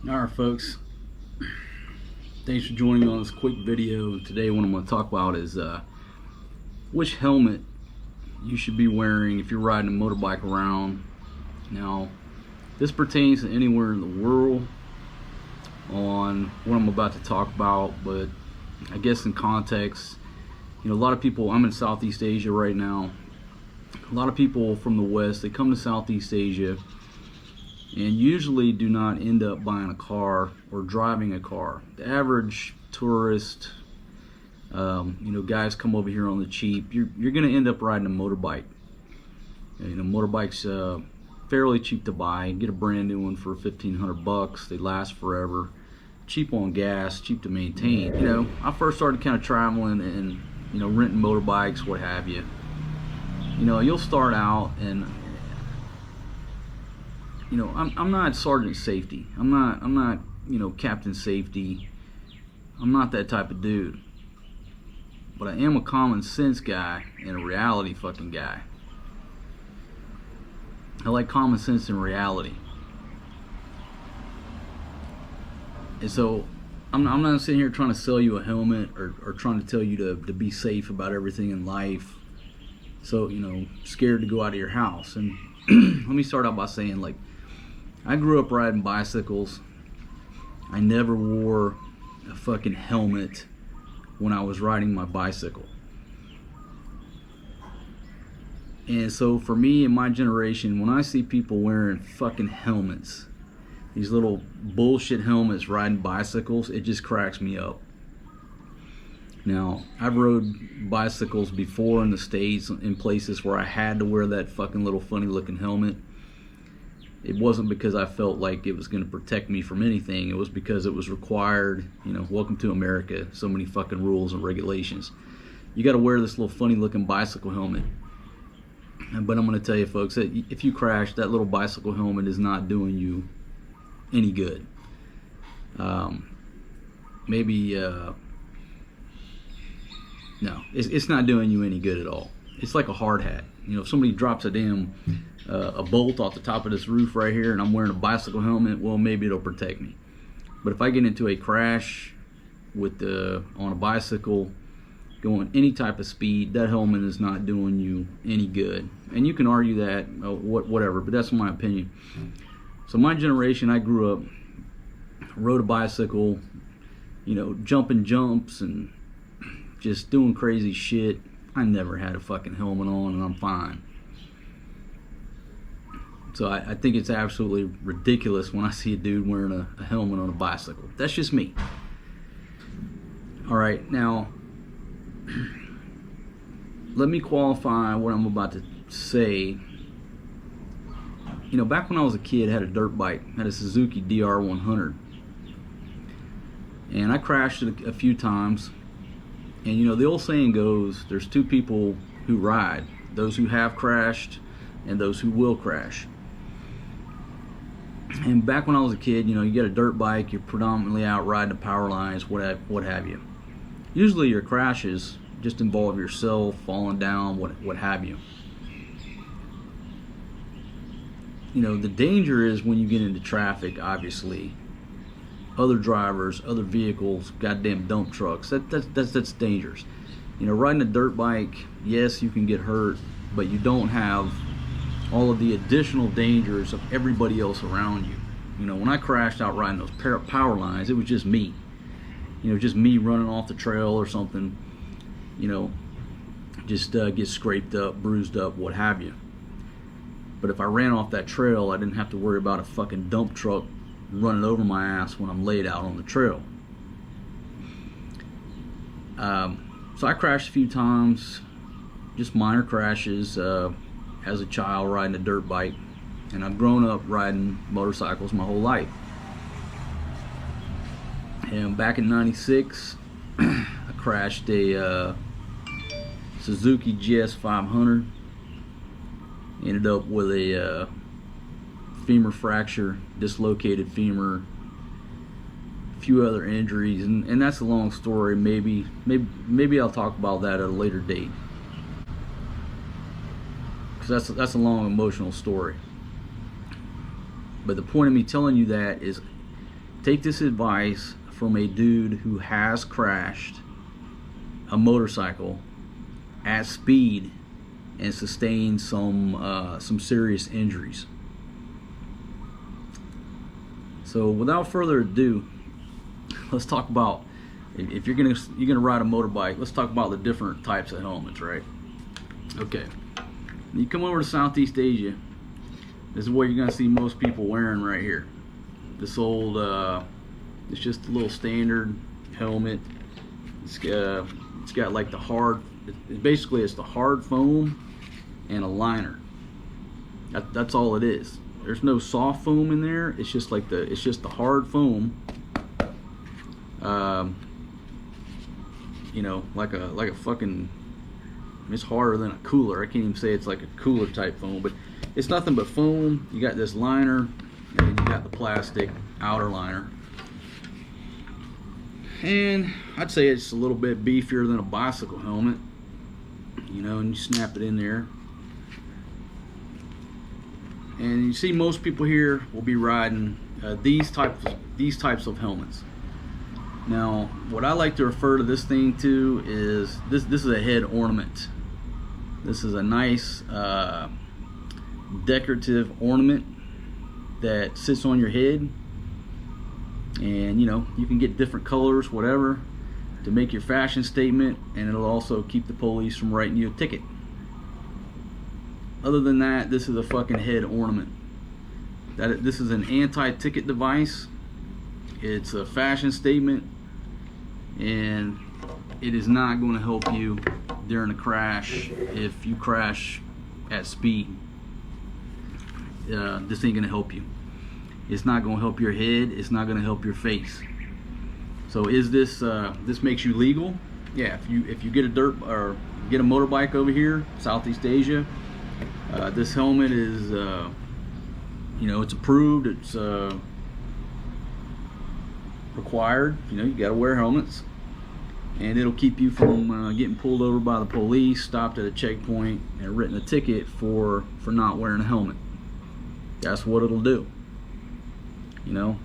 Alright folks, thanks for joining me on this quick video. Today what I'm going to talk about is which helmet you should be wearing if you're riding a motorbike around. Now this pertains to anywhere in the world on what I'm about to talk about, but I guess in context, a lot of people, I'm in Southeast Asia right now, a lot of people from the West, they come to Southeast Asia and usually do not end up buying a car or driving a car. The average tourist, guys come over here on the cheap. You're going to end up riding a motorbike. Motorbikes fairly cheap to buy. Get a brand new one for $1,500. They last forever. Cheap on gas, cheap to maintain. I first started kind of traveling and renting motorbikes, what have you. You'll start out and I'm not Sergeant Safety. I'm not Captain Safety. I'm not that type of dude. But I am a common sense guy and a reality fucking guy. I like common sense and reality. And so I'm not sitting here trying to sell you a helmet or trying to tell you to be safe about everything in life. So, scared to go out of your house. And let me start out by saying, I grew up riding bicycles. I never wore a fucking helmet when I was riding my bicycle. And so for me and my generation, when I see people wearing fucking helmets, these little bullshit helmets riding bicycles, it just cracks me up. Now, I've rode bicycles before in the States in places where I had to wear that fucking little funny looking helmet. It wasn't because I felt like it was going to protect me from anything. It was because it was required. Welcome to America. So many fucking rules and regulations. You got to wear this little funny looking bicycle helmet. But I'm going to tell you folks that if you crash, that little bicycle helmet is not doing you any good. No, it's not doing you any good at all. It's like a hard hat. If somebody drops a damn a bolt off the top of this roof right here and I'm wearing a bicycle helmet, well, maybe it'll protect me. But if I get into a crash on a bicycle going any type of speed, that helmet is not doing you any good. And you can argue that, whatever, but that's my opinion. So my generation, I grew up, rode a bicycle, jumping jumps and just doing crazy shit. I never had a fucking helmet on and I'm fine. So I think it's absolutely ridiculous when I see a dude wearing a helmet on a bicycle. That's just me. Alright, now let me qualify what I'm about to say. Back when I was a kid, I had a dirt bike, had a Suzuki DR100. And I crashed it a few times. And the old saying goes, there's two people who ride. Those who have crashed and those who will crash. And back when I was a kid, you get a dirt bike, you're predominantly out riding the power lines, what have you. Usually your crashes just involve yourself falling down, what have you. The danger is when you get into traffic, obviously. Other drivers, other vehicles, goddamn dump trucks, that's dangerous. Riding a dirt bike, yes, you can get hurt, but you don't have all of the additional dangers of everybody else around you. When I crashed out riding those power lines, it was just me. Just me running off the trail or something, just get scraped up, bruised up, what have you. But if I ran off that trail, I didn't have to worry about a fucking dump truck running over my ass when I'm laid out on the trail. So I crashed a few times, just minor crashes as a child riding a dirt bike, and I've grown up riding motorcycles my whole life. And back in '96, I crashed a Suzuki GS500. Ended up with a femur fracture, dislocated femur, a few other injuries, and that's a long story. Maybe I'll talk about that at a later date, because that's a long emotional story. But the point of me telling you that is take this advice from a dude who has crashed a motorcycle at speed and sustained some serious injuries. So without further ado, let's talk about, if you're gonna ride a motorbike, let's talk about the different types of helmets, right? Okay, you come over to Southeast Asia, this is what you're gonna see most people wearing right here. This old, it's just a little standard helmet. It's got like the hard, basically it's the hard foam and a liner. That's all it is. There's no soft foam in there. It's just like the hard foam. You know, like a fucking, it's harder than a cooler. I can't even say it's like a cooler type foam, but it's nothing but foam. You got this liner, and then you got the plastic outer liner. And I'd say it's a little bit beefier than a bicycle helmet. You know, and you snap it in there. And you see most people here will be riding these types of helmets. Now, what I like to refer to this thing to is this is a head ornament. This is a nice decorative ornament that sits on your head, and you know, you can get different colors, whatever, to make your fashion statement, and it'll also keep the police from writing you a ticket. Other than that, this is a fucking head ornament. This is an anti-ticket device. It's a fashion statement, and it is not going to help you during a crash if you crash at speed. This ain't going to help you. It's not going to help your head. It's not going to help your face. So is this this makes you legal? Yeah. If you get a motorbike over here, Southeast Asia, this helmet is you know, it's approved. It's required. You know, you got to wear helmets, and it'll keep you from getting pulled over by the police, stopped at a checkpoint, and written a ticket for not wearing a helmet. That's what it'll do. You know,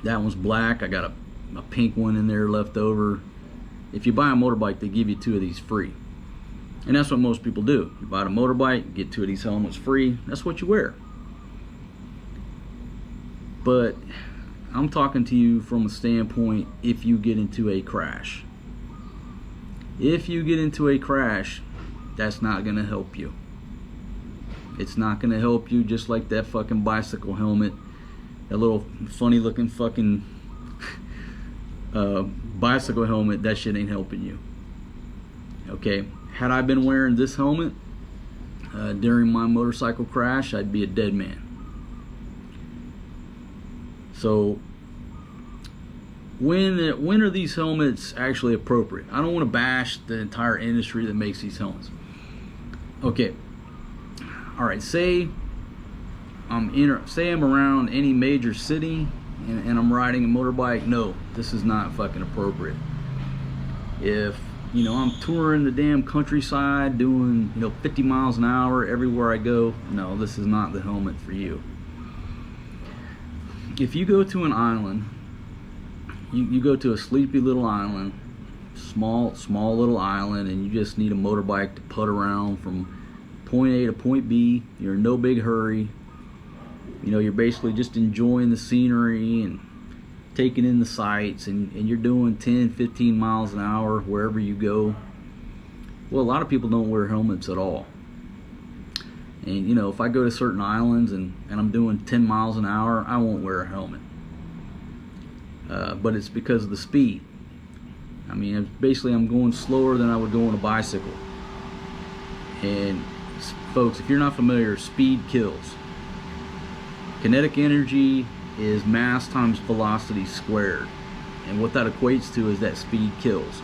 that one's black. I got a pink one in there left over. If you buy a motorbike, they give you 2 of these free, and that's what most people do. You buy a motorbike, get 2 of these helmets free. That's what you wear. But I'm talking to you from a standpoint if you get into a crash. If you get into a crash, that's not going to help you. It's not going to help you, just like that fucking bicycle helmet. That little funny looking fucking bicycle helmet, that shit ain't helping you. Okay, had I been wearing this helmet during my motorcycle crash, I'd be a dead man. So when are these helmets actually appropriate? I don't want to bash the entire industry that makes these helmets. Okay, all right, say I'm around any major city and I'm riding a motorbike. No, this is not fucking appropriate. If, you know, I'm touring the damn countryside doing, you know, 50 miles an hour everywhere I go, no, this is not the helmet for you. If you go to an island, you go to a sleepy little island, small little island, and you just need a motorbike to putt around from point A to point B, you're in no big hurry. You know, you're basically just enjoying the scenery and taking in the sights, and you're doing 10, 15 miles an hour wherever you go. Well, a lot of people don't wear helmets at all. And you know, if I go to certain islands and I'm doing 10 miles an hour, I won't wear a helmet. But it's because of the speed. I mean, basically I'm going slower than I would go on a bicycle. And folks, if you're not familiar, speed kills. Kinetic energy is mass times velocity squared. And what that equates to is that speed kills.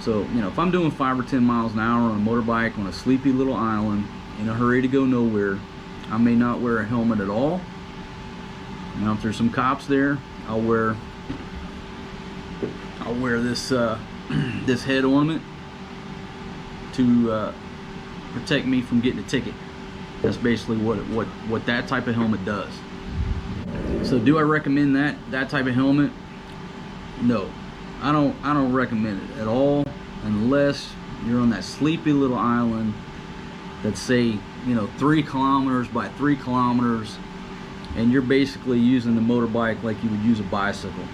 So, you know, if I'm doing 5 or 10 miles an hour on a motorbike on a sleepy little island, in a hurry to go nowhere, I may not wear a helmet at all. Now, if there's some cops there, I'll wear this this head ornament to protect me from getting a ticket. That's basically what that type of helmet does. So do I recommend that type of helmet? No, I don't recommend it at all, unless you're on that sleepy little island that's, say, 3 kilometers by 3 kilometers, and you're basically using the motorbike like you would use a bicycle.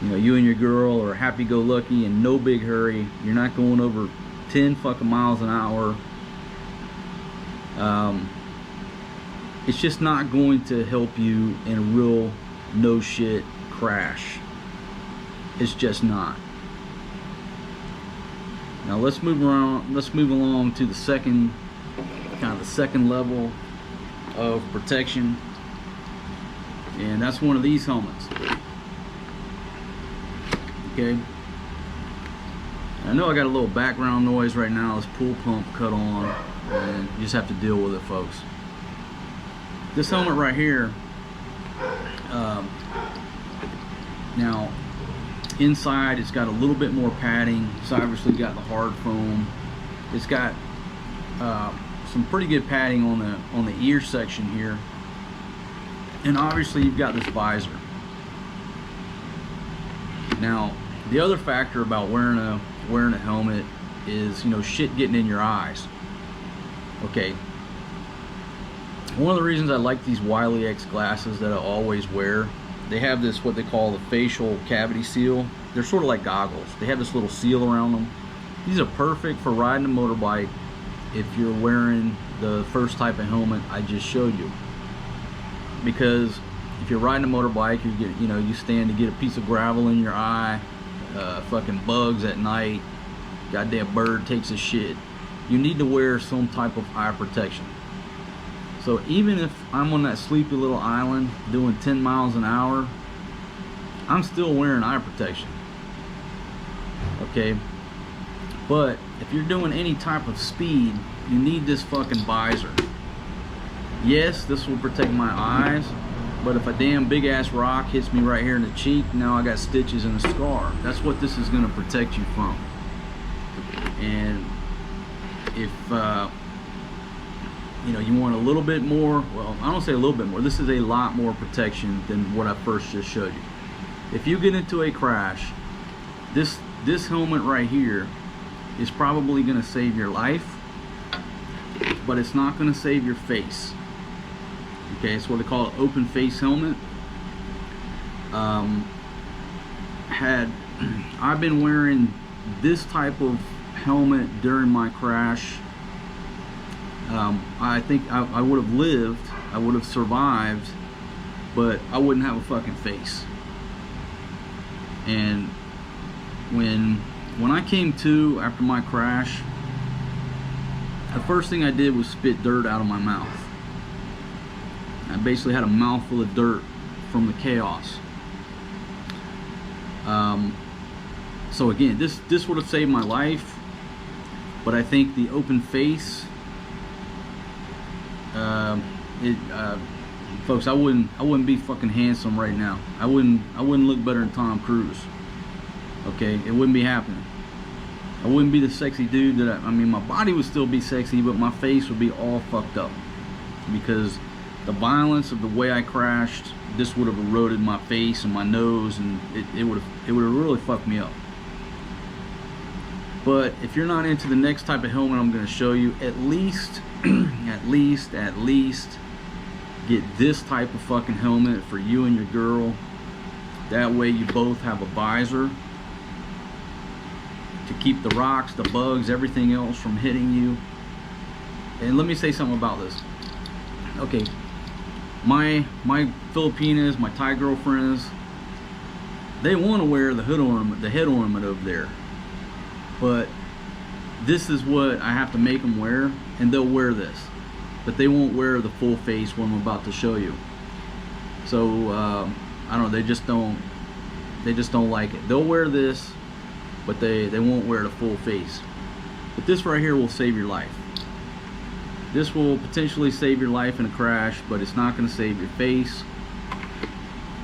You and your girl are happy-go-lucky in no big hurry. You're not going over 10 fucking miles an hour. It's just not going to help you in a real no shit crash. It's just not. Now let's move along to the second level of protection, and that's one of these helmets. Okay, I know I got a little background noise right now. This pool pump cut on, and you just have to deal with it, folks. This helmet right here, now inside it's got a little bit more padding. It's obviously got the hard foam. It's got some pretty good padding on the ear section here, and obviously you've got this visor. Now the other factor about wearing a helmet is, shit getting in your eyes. Okay, one of the reasons I like these Wiley X glasses that I always wear, they have this, what they call the facial cavity seal. They're sort of like goggles. They have this little seal around them. These are perfect for riding a motorbike if you're wearing the first type of helmet I just showed you. Because if you're riding a motorbike, you stand to get a piece of gravel in your eye, fucking bugs at night, goddamn bird takes a shit. You need to wear some type of eye protection. So even if I'm on that sleepy little island doing 10 miles an hour, I'm still wearing eye protection. Okay, but if you're doing any type of speed, you need this fucking visor. Yes, this will protect my eyes, but if a damn big ass rock hits me right here in the cheek, now I got stitches and a scar. That's what this is going to protect you from. And if you want a little bit more, well, I don't say a little bit more, this is a lot more protection than what I first just showed you. If you get into a crash, this helmet right here is probably going to save your life, but it's not going to save your face. Okay, it's what they call an open face helmet. I've been wearing this type of helmet during my crash, I think I would have lived, I would have survived, but I wouldn't have a fucking face. And when I came to after my crash, the first thing I did was spit dirt out of my mouth. I basically had a mouthful of dirt from the chaos. So again, this would have saved my life, but I think the open face, folks, I wouldn't be fucking handsome right now. I wouldn't look better than Tom Cruise. Okay, it wouldn't be happening. I wouldn't be the sexy dude that I mean, my body would still be sexy, but my face would be all fucked up because the violence of the way I crashed, this would have eroded my face and my nose, and it would have really fucked me up. But if you're not into the next type of helmet I'm going to show you, at least get this type of fucking helmet for you and your girl. That way you both have a visor to keep the rocks, the bugs, everything else from hitting you. And let me say something about this. Okay, my Filipinas, my Thai girlfriends, they want to wear the hood ornament, the head ornament over there, but this is what I have to make them wear, and they'll wear this, but they won't wear the full face one I'm about to show you. So I don't know, they just don't like it. They'll wear this, but they won't wear the full face. But this right here will save your life. This will potentially save your life in a crash, but it's not going to save your face.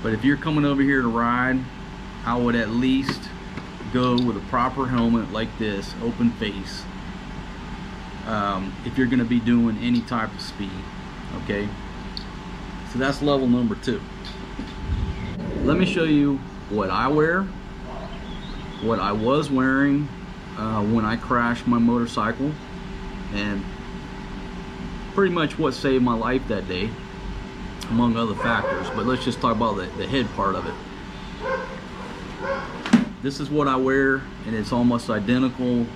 But if you're coming over here to ride, I would at least go with a proper helmet like this, open face, if you're going to be doing any type of speed. Okay, so that's level number 2. let me show you what I wear, what I was wearing when I crashed my motorcycle, and pretty much what saved my life that day, among other factors. But let's just talk about the head part of it. This is what I wear, and it's almost identical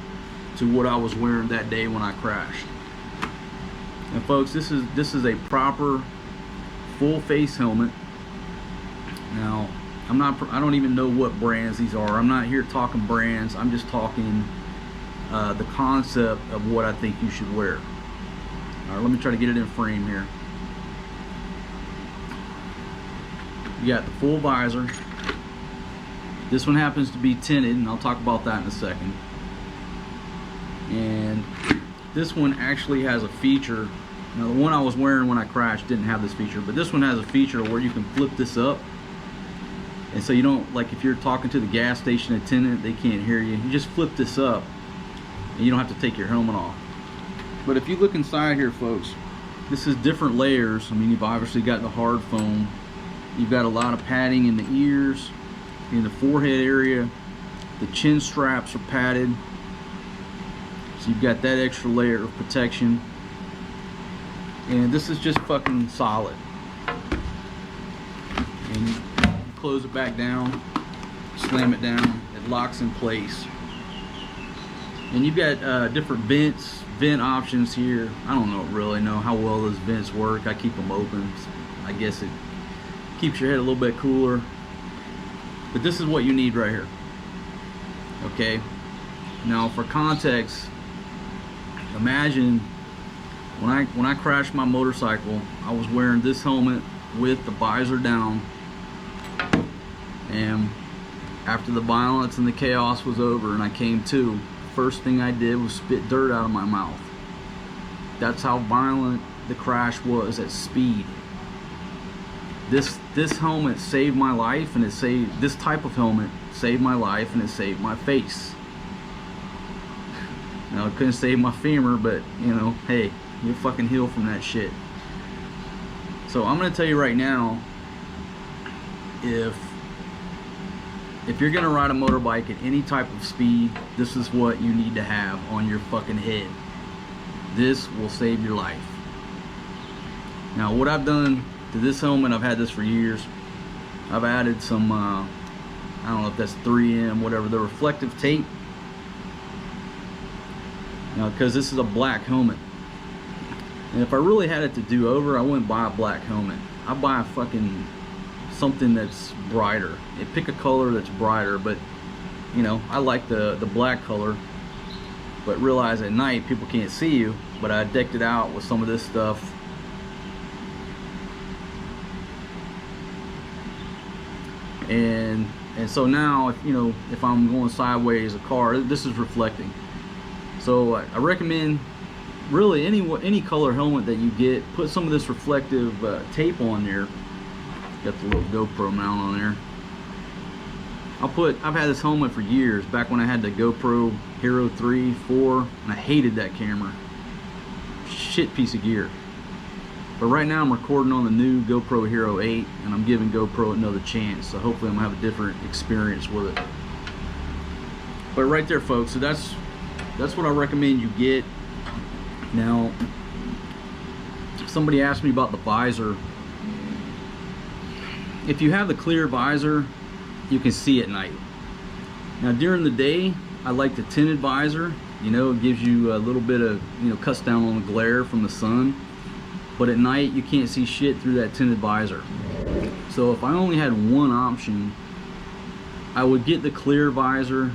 to what I was wearing that day when I crashed. And folks, this is a proper full face helmet. Now, I don't even know what brands these are. I'm not here talking brands. I'm just talking the concept of what I think you should wear. All right, let me try to get it in frame here. You got the full visor. This one happens to be tinted, and I'll talk about that in a second. And this one actually has a feature. Now, the one I was wearing when I crashed didn't have this feature, but this one has a feature where you can flip this up. And so you don't, like if you're talking to the gas station attendant, they can't hear you. You just flip this up, and you don't have to take your helmet off. But if you look inside here, folks, this is different layers. I mean, you've obviously got the hard foam. You've got a lot of padding in the ears, in the forehead area. The chin straps are padded. So you've got that extra layer of protection. And this is just fucking solid. And you close it back down, slam it down, it locks in place. And you've got different vent options here. I don't really know how well those vents work. I keep them open. I guess it keeps your head a little bit cooler. But this is what you need right here. Okay. Now, for context, imagine when I crashed my motorcycle, I was wearing this helmet with the visor down, and after the violence and the chaos was over and I came to, first thing I did was spit dirt out of my mouth. That's how violent the crash was at speed. This helmet saved my life, and this type of helmet saved my life, and it saved my face. Now, it couldn't save my femur, but you know, hey, you fucking heal from that shit. So I'm gonna tell you right now, if you're gonna ride a motorbike at any type of speed, this is what you need to have on your fucking head. This will save your life. Now, what I've done to this helmet, I've had this for years. I've added some, I don't know if that's 3M, whatever, the reflective tape. Now, because this is a black helmet. And if I really had it to do over, I wouldn't buy a black helmet. I'd buy a fucking something that's brighter. Pick a color that's brighter, but you know, I like the black color. But realize at night people can't see you. But I decked it out with some of this stuff. And so now, if I'm going sideways a car, this is reflecting. So I recommend really any color helmet that you get, put some of this reflective tape on there. Got the little GoPro mount on there. I've had this helmet for years, back when I had the GoPro Hero 3, 4, and I hated that camera. Shit piece of gear. But right now I'm recording on the new GoPro Hero 8, and I'm giving GoPro another chance, so hopefully I'm gonna have a different experience with it. But right there, folks, so that's what I recommend you get. Now, somebody asked me about the visor. If you have the clear visor, you can see at night. Now, during the day, I like the tinted visor. It gives you a little bit of, cuts down on the glare from the sun. But at night, you can't see shit through that tinted visor. So if I only had one option, I would get the clear visor,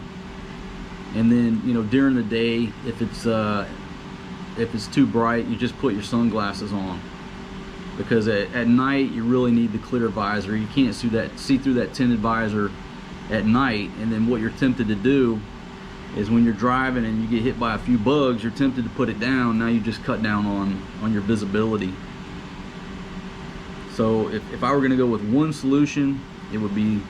and then during the day, if it's too bright, you just put your sunglasses on. Because at night, you really need the clear visor. You can't see through that tinted visor at night. And then what you're tempted to do is, when you're driving and you get hit by a few bugs, you're tempted to put it down. Now you just cut down on your visibility. So if I were going to go with one solution, it would be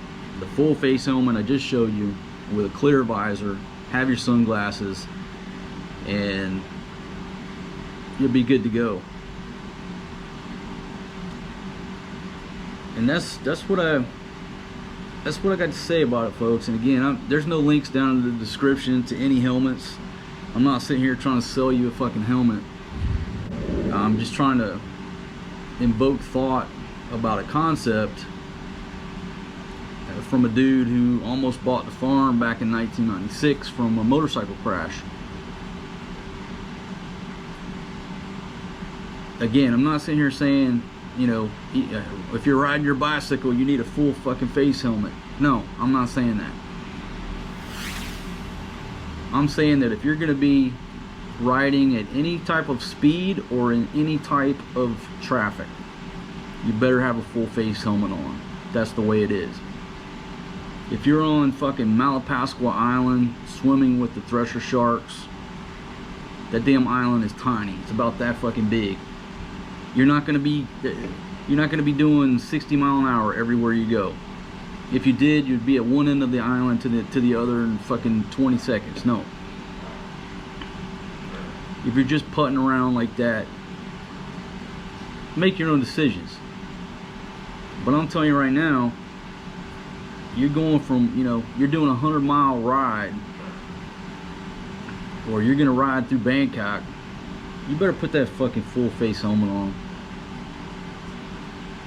the full face helmet I just showed you with a clear visor. Have your sunglasses, and you'll be good to go. And that's what that's what I got to say about it, folks. And again, there's no links down in the description to any helmets. I'm not sitting here trying to sell you a fucking helmet. I'm just trying to invoke thought about a concept from a dude who almost bought the farm back in 1996 from a motorcycle crash. Again, I'm not sitting here saying, you know, if you're riding your bicycle, you need a full fucking face helmet. No, I'm not saying that. I'm saying that if you're going to be riding at any type of speed or in any type of traffic, you better have a full face helmet on. That's the way it is. If you're on fucking Malapascua Island swimming with the thresher sharks, that damn island is tiny. It's about that fucking big. You're not gonna be doing 60 mile an hour everywhere you go. If you did, you'd be at one end of the island to the other in fucking 20 seconds. No. If you're just putting around like that, make your own decisions. But I'm telling you right now, you're going from, you're doing a 100-mile ride, or you're gonna ride through Bangkok, you better put that fucking full face helmet on.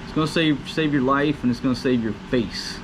It's gonna save your life, and it's gonna save your face.